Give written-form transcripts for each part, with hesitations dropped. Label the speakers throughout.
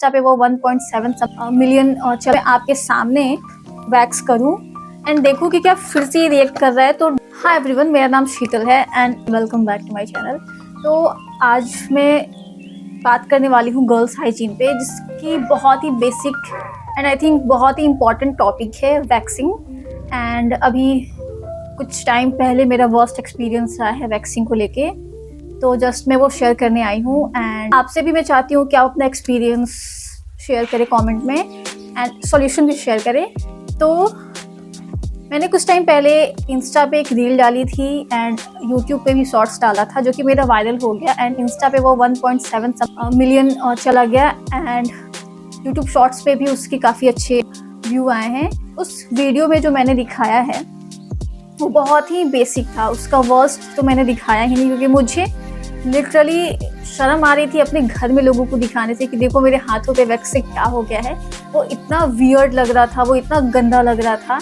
Speaker 1: पे वो 1.7 मिलियन चले आपके सामने वैक्स करूं एंड देखूं कि क्या फिर से रिएक्ट कर रहा है। तो हाय एवरीवन, मेरा नाम शीतल है and welcome back to my channel. तो आज मैं बात करने वाली हूँ गर्ल्स हाइजीन पे, जिसकी बहुत ही बेसिक एंड आई थिंक बहुत ही इम्पॉर्टेंट टॉपिक है वैक्सिंग। एंड अभी कुछ टाइम पहले मेरा वर्स्ट एक्सपीरियंस रहा है वैक्सिंग को लेके, तो जस्ट मैं वो शेयर करने आई हूँ एंड आपसे भी मैं चाहती हूँ कि आप अपना एक्सपीरियंस शेयर करें कमेंट में एंड सॉल्यूशन भी शेयर करें। तो मैंने कुछ टाइम पहले इंस्टा पे एक रील डाली थी एंड यूट्यूब पे भी शॉर्ट्स डाला था, जो कि मेरा वायरल हो गया एंड इंस्टा पे वो 1.7 मिलियन चला गया एंड यूट्यूब शॉर्ट्स पे भी उसके काफ़ी अच्छे व्यू आए हैं। उस वीडियो में जो मैंने दिखाया है वो बहुत ही बेसिक था, उसका वर्स्ट तो मैंने दिखाया ही नहीं, क्योंकि मुझे लिटरली शर्म आ रही थी अपने घर में लोगों को दिखाने से कि देखो मेरे हाथों पे वैक्स से क्या हो गया है। वो इतना वियर्ड लग रहा था, वो इतना गंदा लग रहा था,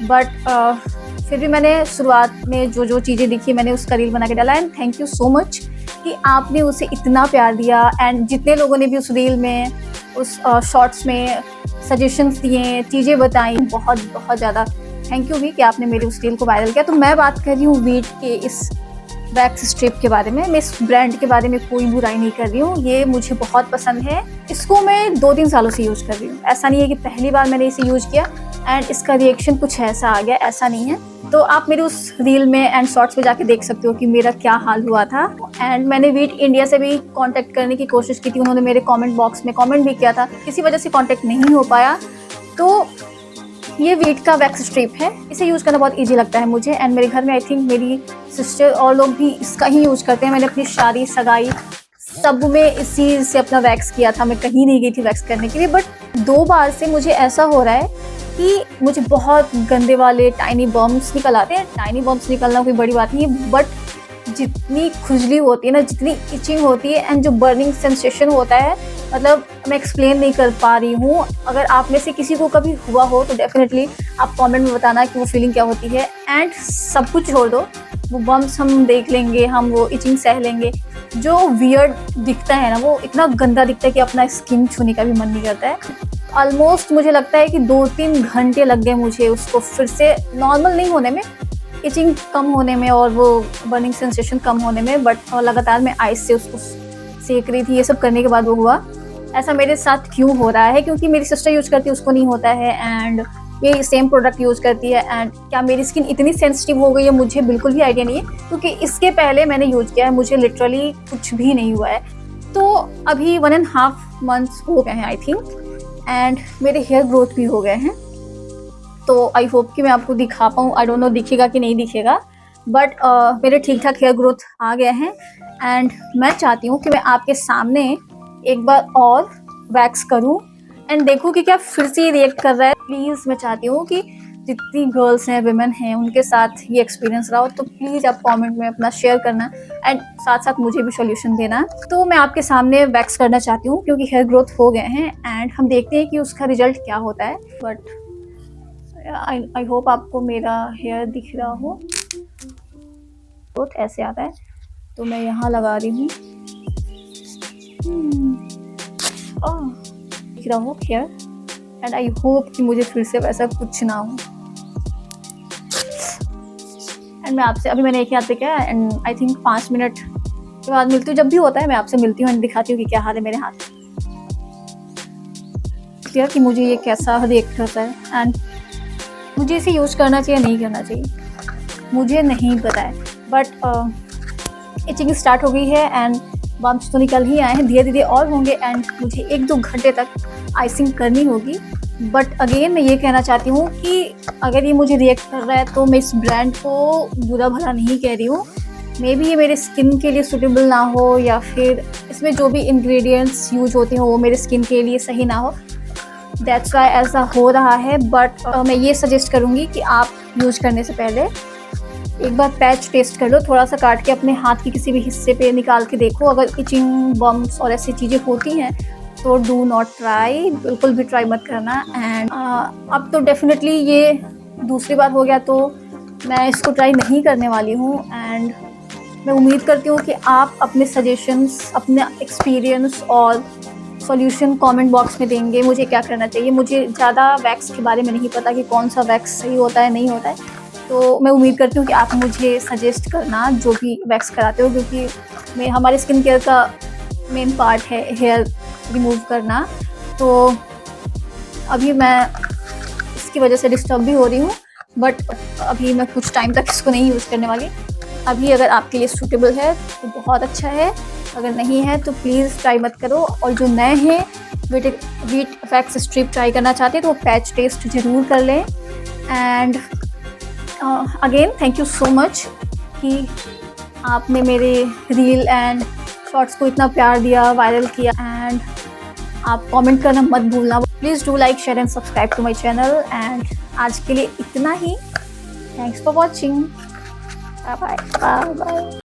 Speaker 1: बट फिर भी मैंने शुरुआत में जो जो चीज़ें दिखी मैंने उसका रील बना के डाला and thank you so much कि आपने उसे इतना प्यार दिया एंड जितने लोगों ने भी उस रील में उस शॉर्ट्स में सजेशंस दिए, चीज़ें बताई, बहुत बहुत ज़्यादा थैंक यू भी कि आपने मेरे उस रील को वायरल किया। तो मैं बात कर रही हूँ वीट के इस वैक्स स्ट्रिप के बारे में। मैं इस ब्रांड के बारे में कोई बुराई नहीं कर रही हूँ, ये मुझे बहुत पसंद है। इसको मैं 2-3 सालों से यूज़ कर रही हूँ, ऐसा नहीं है कि पहली बार मैंने इसे यूज़ किया एंड इसका रिएक्शन कुछ ऐसा आ गया, ऐसा नहीं है। तो आप मेरे उस रील में एंड शॉर्ट्स पे जाके देख सकते हो कि मेरा क्या हाल हुआ था। एंड मैंने वीट इंडिया से भी कांटेक्ट करने की कोशिश की थी, उन्होंने मेरे कमेंट बॉक्स में कमेंट भी किया था, किसी वजह से कांटेक्ट नहीं हो पाया। तो ये वीट का वैक्स स्ट्रिप है, इसे यूज़ करना बहुत इजी लगता है मुझे एंड मेरे घर में आई थिंक मेरी सिस्टर और लोग भी इसका ही यूज़ करते हैं। मैंने अपनी शादी सगाई सब में इसी से अपना वैक्स किया था, मैं कहीं नहीं गई थी वैक्स करने के लिए। बट 2 बार से मुझे ऐसा हो रहा है कि मुझे बहुत गंदे वाले टाइनी बम्स निकल आते हैं। टाइनी बम्स निकलना कोई बड़ी बात नहीं है, बट जितनी खुजली होती है ना, जितनी इचिंग होती है एंड जो बर्निंग सेंसेशन होता है, मतलब मैं एक्सप्लेन नहीं कर पा रही हूँ। अगर आप में से किसी को कभी हुआ हो तो डेफिनेटली आप कमेंट में बताना कि वो फीलिंग क्या होती है। एंड सब कुछ छोड़ दो, वो बम्स हम देख लेंगे, हम वो इचिंग सह लेंगे, जो वियर्ड दिखता है ना वो इतना गंदा दिखता है कि अपना स्किन छूने का भी मन नहीं करता है। ऑलमोस्ट मुझे लगता है कि 2-3 घंटे लग गए मुझे उसको फिर से नॉर्मल नहीं होने में, इचिंग कम होने में और वो बर्निंग सेंसेशन कम होने में। बट लगातार मैं आइस से उसको सेक रही थी, ये सब करने के बाद वो हुआ। ऐसा मेरे साथ क्यों हो रहा है? क्योंकि मेरी सिस्टर यूज करती है, उसको नहीं होता है एंड ये सेम प्रोडक्ट यूज़ करती है। एंड क्या मेरी स्किन इतनी सेंसिटिव हो गई है, मुझे बिल्कुल भी आइडिया नहीं है, क्योंकि इसके पहले मैंने यूज़ किया है, मुझे लिटरली कुछ भी नहीं हुआ है। तो अभी 1.5 मंथ्स हो गए हैं आई थिंक एंड मेरे हेयर ग्रोथ भी हो गए हैं। तो आई होप कि मैं आपको दिखा पाऊँ, आई डोंट नो दिखेगा कि नहीं दिखेगा, बट मेरे ठीक ठाक हेयर ग्रोथ आ गए हैं एंड मैं चाहती हूँ कि मैं आपके सामने एक बार और वैक्स करूँ एंड देखूँ कि क्या फिर से रिएक्ट कर रहा है। प्लीज़ मैं चाहती हूँ कि जितनी गर्ल्स हैं, विमेन हैं, उनके साथ ये एक्सपीरियंस रहा हो, तो प्लीज़ आप कमेंट में अपना शेयर करना एंड साथ साथ मुझे भी सॉल्यूशन देना। तो मैं आपके सामने वैक्स करना चाहती हूँ क्योंकि हेयर ग्रोथ हो गए हैं एंड हम देखते हैं कि उसका रिजल्ट क्या होता है। बट आई होप आपको मेरा हेयर दिख रहा हो। ग्रोथ ऐसे आता है, तो मैं यहाँ लगा रही हूँ, दिख रहा हो हेयर एंड आई होप कि मुझे फिर से वैसा कुछ ना हो। एंड मैं आपसे अभी मैंने एक हाथ पे किया एंड आई थिंक 5 मिनट के बाद मिलती हूँ। जब भी होता है मैं आपसे मिलती हूँ एंड दिखाती हूँ कि क्या हाल है मेरे हाथ। क्लियर कि मुझे ये कैसा रिएक्ट करता है एंड मुझे इसे यूज़ करना चाहिए नहीं करना चाहिए मुझे नहीं पता है। बट इचिंग स्टार्ट हो गई है एंड बम्प्स तो निकल ही आए हैं, धीरे धीरे और होंगे एंड मुझे 1-2 घंटे तक आइसिंग करनी होगी। बट अगेन मैं ये कहना चाहती हूँ कि अगर ये मुझे रिएक्ट कर रहा है तो मैं इस ब्रांड को बुरा भला नहीं कह रही हूँ। मे बी ये मेरे स्किन के लिए सूटेबल ना हो या फिर इसमें जो भी इंग्रेडिएंट्स यूज होते हैं वो मेरे स्किन के लिए सही ना हो, दैट्स वाई ऐसा हो रहा है। बट मैं ये सजेस्ट करूँगी कि आप यूज़ करने से पहले एक बार पैच टेस्ट कर लो, थोड़ा सा काट के अपने हाथ के किसी भी हिस्से पे निकाल के देखो। अगर इचिंग बम्प्स और ऐसी चीज़ें होती हैं तो डू नॉट ट्राई, बिल्कुल भी ट्राई मत करना। एंड अब तो डेफिनेटली ये दूसरी बार हो गया तो मैं इसको ट्राई नहीं करने वाली हूँ एंड मैं उम्मीद करती हूँ कि आप अपने सजेशंस, अपने एक्सपीरियंस और सॉल्यूशन कमेंट बॉक्स में देंगे मुझे क्या करना चाहिए। मुझे ज़्यादा वैक्स के बारे में नहीं पता कि कौन सा वैक्स सही होता है नहीं होता है, तो मैं उम्मीद करती हूँ कि आप मुझे सजेस्ट करना जो भी वैक्स कराते हो, क्योंकि हमारे स्किन केयर का मेन पार्ट है हेयर रिमूव करना। तो अभी मैं इसकी वजह से डिस्टर्ब भी हो रही हूँ, बट अभी मैं कुछ टाइम तक इसको नहीं यूज़ करने वाली। अभी अगर आपके लिए सूटेबल है तो बहुत अच्छा है, अगर नहीं है तो प्लीज़ ट्राई मत करो। और जो नए हैं वीट इफेक्ट्स स्ट्रिप ट्राई करना चाहते हैं तो पैच टेस्ट ज़रूर कर लें। And again thank you so much कि आपने मेरे रील एंड शॉर्ट्स को इतना प्यार दिया, वायरल किया। एंड आप कमेंट करना मत भूलना। Please do like, share and subscribe to my channel. And आज के लिए इतना ही। Thanks for watching. Bye bye.